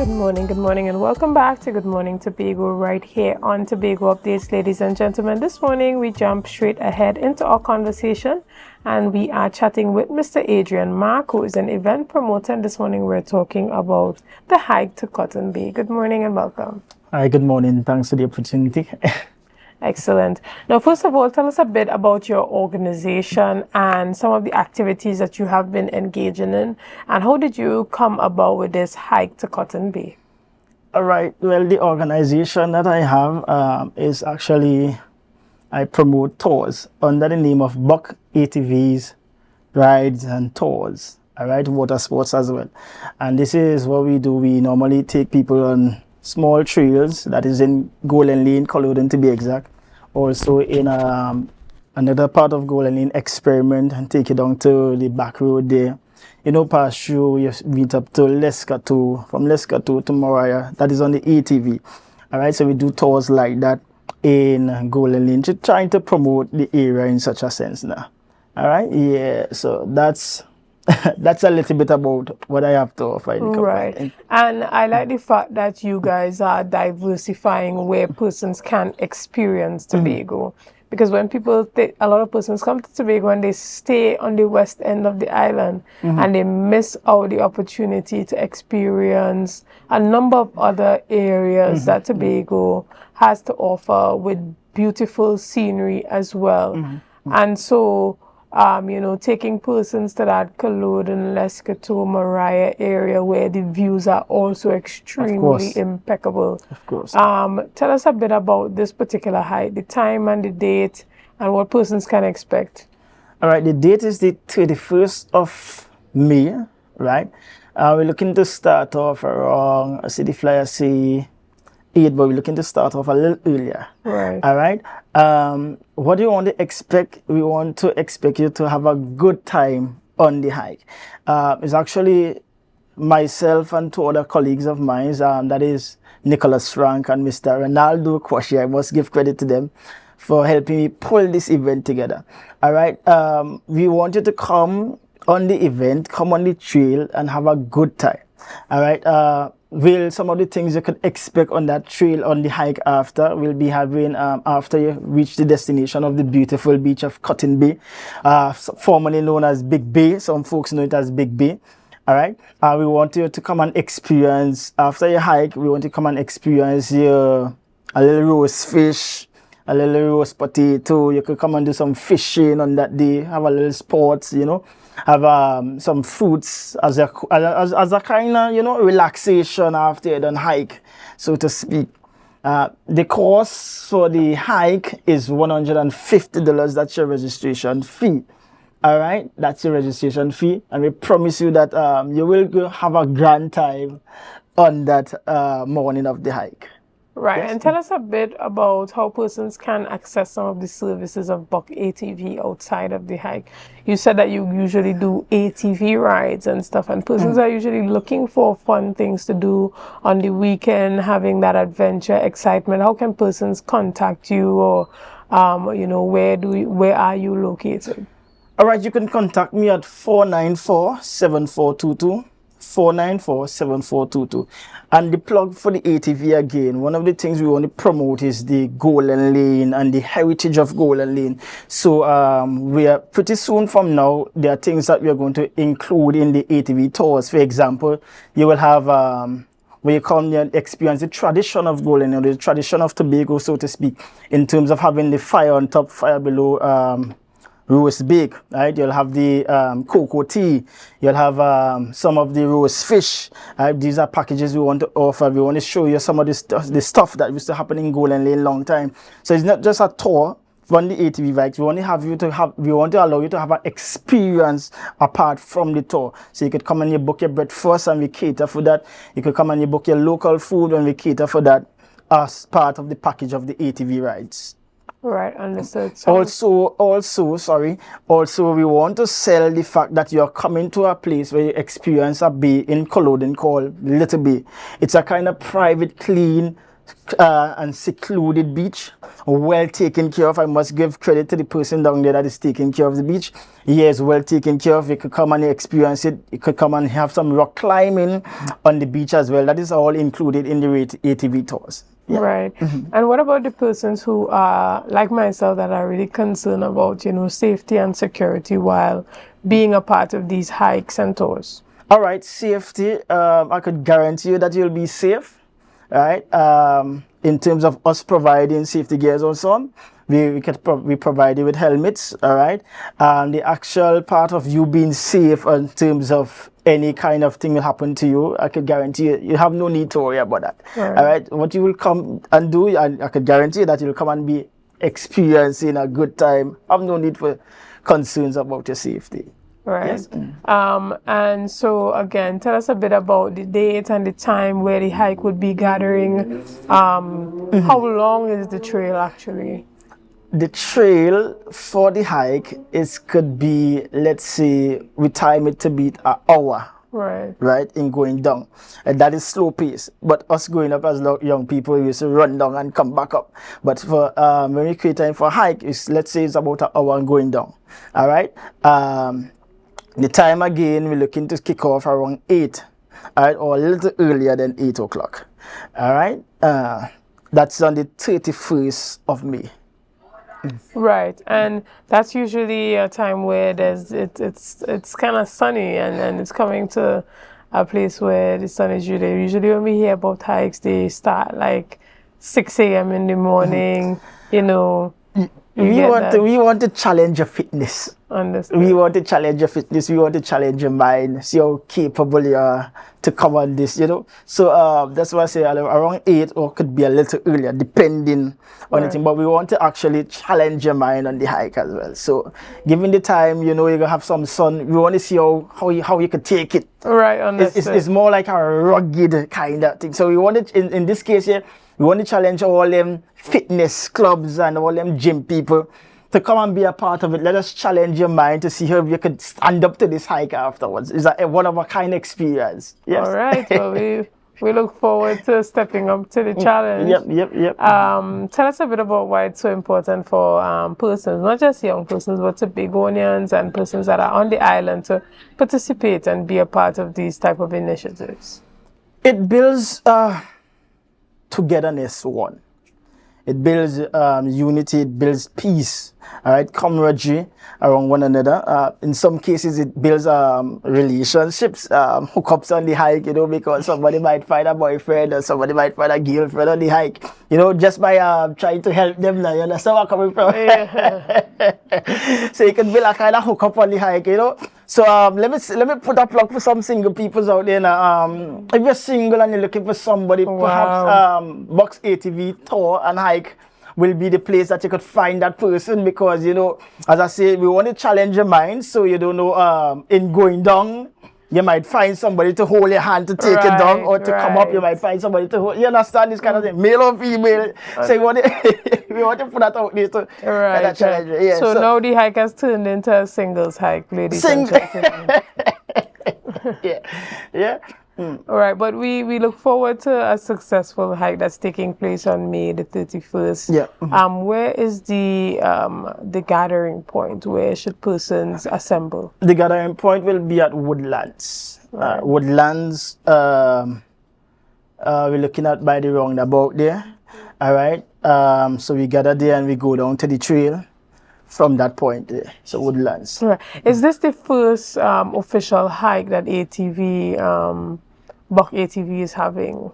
Good morning, and welcome back to Good Morning Tobago right here on Tobago Updates, ladies and gentlemen. This morning, we jump straight ahead into our conversation, and we are chatting with Mr. Adrian Mark, who is an event promoter. And this morning, we're talking about the hike to Cotton Bay. Good morning and welcome. Hi, good morning. Thanks for the opportunity. Excellent. Now, first of all, tell us a bit about your organization and some of the activities that you have been engaging in, and how did you come about with this hike to Cotton Bay? All right. Well, the organization that I have is actually, I promote tours under the name of Buck ATVs, Rides and Tours. All right, water sports as well. And this is what we do. We normally take people on small trails, that is in Golden Lane, Culloden to be exact. Also in another part of Golden Lane, Experiment, and take you down to the back road there. You know, pass through, you meet up to Lescatu, from Lescatu to Moriah, that is on the ATV. All right, so we do tours like that in Golden Lane, trying to promote the area in such a sense now. All right, yeah, so that's that's a little bit about what I have to offer. Right. And I like the fact that you guys are diversifying where persons can experience Tobago. Because when people, a lot of persons come to Tobago and they stay on the west end of the island and they miss out the opportunity to experience a number of other areas that Tobago has to offer with beautiful scenery as well. And so, you know, taking persons to that Culloden, Lescatu, Mariah area where the views are also extremely impeccable. Of course. Tell us a bit about this particular hike, the time and the date, and what persons can expect. All right, the date is the 31st of May, right? We're looking to start off around, I see the flyer say 8, but we're looking to start off a little earlier. Right. All right. What do you want to expect? We want to expect you to have a good time on the hike. It's actually myself and two other colleagues of mine, that is Nicholas Frank and Mr. Ronaldo Kwashi. I must give credit to them for helping me pull this event together. All right. We want you to come on the event, come on the trail, and have a good time. All right. Some of the things you could expect on that trail, on the hike after, we'll be having after you reach the destination of the beautiful beach of Cotton Bay, formerly known as Big Bay. Some folks know it as Big Bay. All right. We want you to come and experience, after your hike, we want you to come and experience a little roast fish, a little roast potato. You could come and do some fishing on that day, have a little sports, you know. Have some fruits as a kind of, you know, relaxation after you done hike, so to speak. The cost for the hike is $150. That's your registration fee. All right, that's your registration fee, and we promise you that you will go have a grand time on that morning of the hike. Right, Yes. and tell us a bit about how persons can access some of the services of Buck ATV outside of the hike. You said that you usually do ATV rides and stuff, and persons are usually looking for fun things to do on the weekend, having that adventure, excitement. How can persons contact you, or you know, where are you located? All right, you can contact me at 494-7422. 494-7422. And the plug for the ATV again, one of the things we want to promote is the Golden Lane and the heritage of Golden Lane. So we are pretty soon from now, there are things that we are going to include in the ATV tours. For example, you will have where you come and experience the tradition of Golden Lane, the tradition of Tobago, so to speak, in terms of having the fire on top, fire below, roast bake, right? You'll have the cocoa tea. You'll have some of the roast fish. These are packages we want to offer. We want to show you some of the stuff that used to happen in Golden Lane long time. So it's not just a tour on the ATV bikes. We want to allow you to have an experience apart from the tour. So you could come and you book your breakfast and we cater for that. You could come and you book your local food and we cater for that as part of the package of the ATV rides. Right, understood. Also, we want to sell the fact that you're coming to a place where you experience a bay in Culloden called Little Bay. It's a kind of private, clean, and secluded beach, well taken care of. I must give credit to the person down there that is taking care of the beach. He is well taken care of. You could come and experience it. You could come and have some rock climbing on the beach as well. That is all included in the ATV tours. Yeah. Right. And what about the persons who are like myself that are really concerned about, safety and security while being a part of these hikes and tours? All right, safety. I could guarantee you that you'll be safe. Right, in terms of us providing safety gears or so on, we provide you with helmets. All right, the actual part of you being safe in terms of any kind of thing will happen to you, I could guarantee you have no need to worry about that. All right, what you will come and do, I could guarantee that you'll come and be experiencing a good time. Have no need for concerns about your safety. Right. Yes. And so again, tell us a bit about the date and the time where the hike would be gathering. How long is the trail actually? The trail for the hike could be, let's say, we time it to be an hour. Right, in going down, and that is slow pace. But us going up as young people, we used to run down and come back up. But for when we create time for a hike, let's say it's about an hour and going down. All right. The time again, we're looking to kick off around 8, all right, or a little earlier than 8 o'clock. All right. That's on the 31st of May. Right, and that's usually a time where it's kind of sunny and it's coming to a place where the sun is usually when we hear about hikes, they start like 6 a.m. in the morning. We want to challenge your fitness. Understood. We want to challenge your fitness. We want to challenge your mind. See how capable you are to come on this. So that's why I say around 8 or could be a little earlier, depending on anything. But we want to actually challenge your mind on the hike as well. So given the time, you're gonna have some sun. We want to see how you could take it. Right. Understood. It's more like a rugged kind of thing. So we want it in this case here. We want to challenge all them fitness clubs and all them gym people to come and be a part of it. Let us challenge your mind to see how you could stand up to this hike afterwards. It's a one-of-a-kind experience. Yes. All right. Well, we look forward to stepping up to the challenge. Yep. Tell us a bit about why it's so important for persons, not just young persons, but Tobagonians and persons that are on the island to participate and be a part of these type of initiatives. It builds togetherness, one. It builds unity, it builds peace, all right, camaraderie around one another. In some cases, it builds relationships, hookups on the hike, because somebody might find a boyfriend or somebody might find a girlfriend on the hike, just by trying to help them now. You understand where I'm coming from? Yeah. So you can build a kind of hookup on the hike, So let me put a plug for some single people out there now. If you're single and you're looking for somebody, perhaps Box ATV tour and hike will be the place that you could find that person, because as I say, we want to challenge your mind. So you don't know, in going down, you might find somebody to hold your hand to take it down, or to come up, you might find somebody to hold. You understand this kind of thing, male or female. So we want to put that out there to kind of challenge. Yeah, so now the hike has turned into a singles hike, ladies and gentlemen. Yeah. All right, but we look forward to a successful hike that's taking place on May the 31st. Yeah. Where is the gathering point? Where should persons assemble? The gathering point will be at Woodlands. Right. Woodlands, we're looking at by the roundabout there. All right. So we gather there and we go down to the trail from that point there. So Woodlands. Right. Is this the first official hike that Buck ATV is having?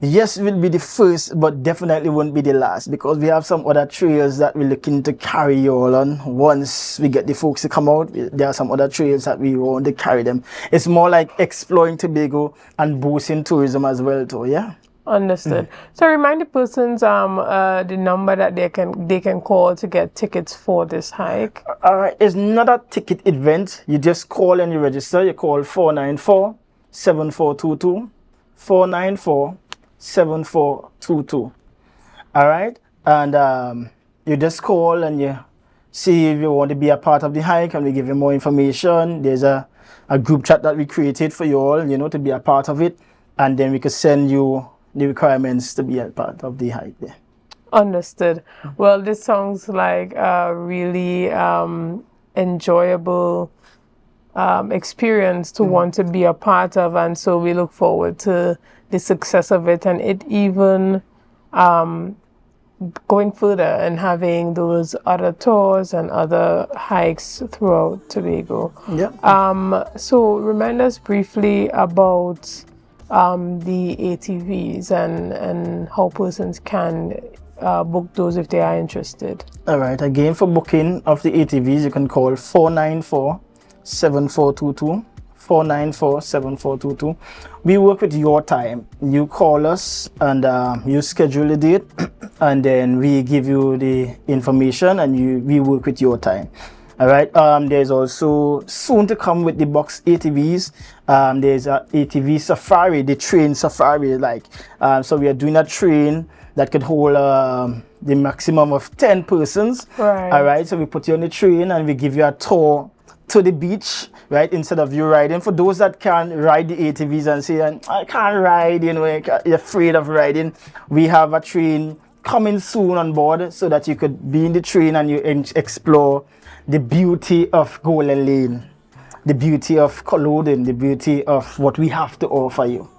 Yes, it will be the first, but definitely won't be the last, because we have some other trails that we're looking to carry you all on. Once we get the folks to come out, there are some other trails that we want to carry them. It's more like exploring Tobago and boosting tourism as well too, yeah? Understood. So remind the persons the number that they can call to get tickets for this hike. All right, it's not a ticket event. You just call and you register. You call 494-7422, 494-7422. All right, and you just call and you see if you want to be a part of the hike, and we give you more information. There's a group chat that we created for you all, to be a part of it, and then we could send you the requirements to be a part of the hike there. Understood. Well, this sounds like a really enjoyable experience to want to be a part of, and so we look forward to the success of it, and it even going further and having those other tours and other hikes throughout Tobago. Yeah. So remind us briefly about the ATVs and how persons can book those if they are interested. All right. Again, for booking of the ATVs, you can call 494-7422. 494-7422. We work with your time. You call us and you schedule a date, and then we give you the information, and we work with your time. All right. There's also soon to come with the box ATVs. There's a ATV safari, the train safari. So we are doing a train that could hold the maximum of 10 persons. Right. All right. So we put you on the train and we give you a tour to the beach, right? Instead of you riding. For those that can't ride the ATVs and say, I can't ride, you're afraid of riding, we have a train coming soon on board so that you could be in the train and you explore the beauty of Golden Lane, the beauty of Culloden, the beauty of what we have to offer you.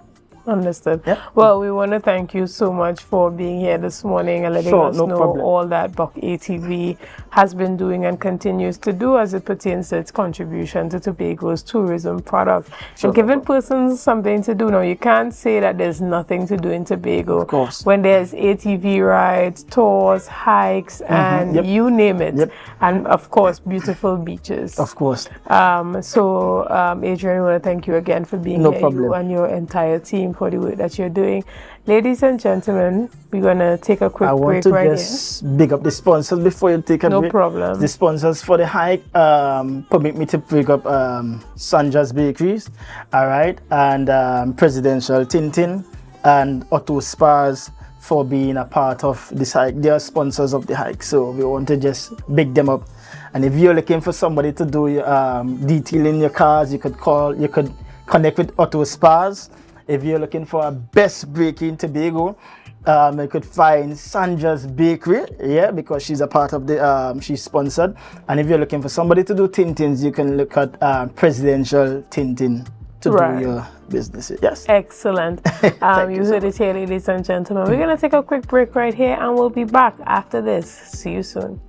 Understood. Yeah. Well, we want to thank you so much for being here this morning and letting us know all that Buck ATV has been doing and continues to do as it pertains to its contribution to Tobago's tourism product. And giving persons something to do. Now, you can't say that there's nothing to do in Tobago. Of course. When there's ATV rides, tours, hikes, and you name it. And, of course, beautiful beaches. Of course. Adrian, I want to thank you again for being here. You and your entire team for the work that you're doing. Ladies and gentlemen, we're going to take a quick break right here. I want to just big up the sponsors before you take a break. No problem. The sponsors for the hike, permit me to pick up Sanja's Bakeries, all right, and Presidential Tintin and Auto Spas for being a part of this hike. They are sponsors of the hike, so we want to just big them up. And if you're looking for somebody to do detailing your cars, you could connect with Auto Spas. If you're looking for a best bakery in Tobago, you could find Sanja's Bakery, because she's a part of the, she's sponsored. And if you're looking for somebody to do Tintins, you can look at Presidential Tintin to do your business. Yes. Excellent. You heard it here, ladies and gentlemen. We're going to take a quick break right here, and we'll be back after this. See you soon.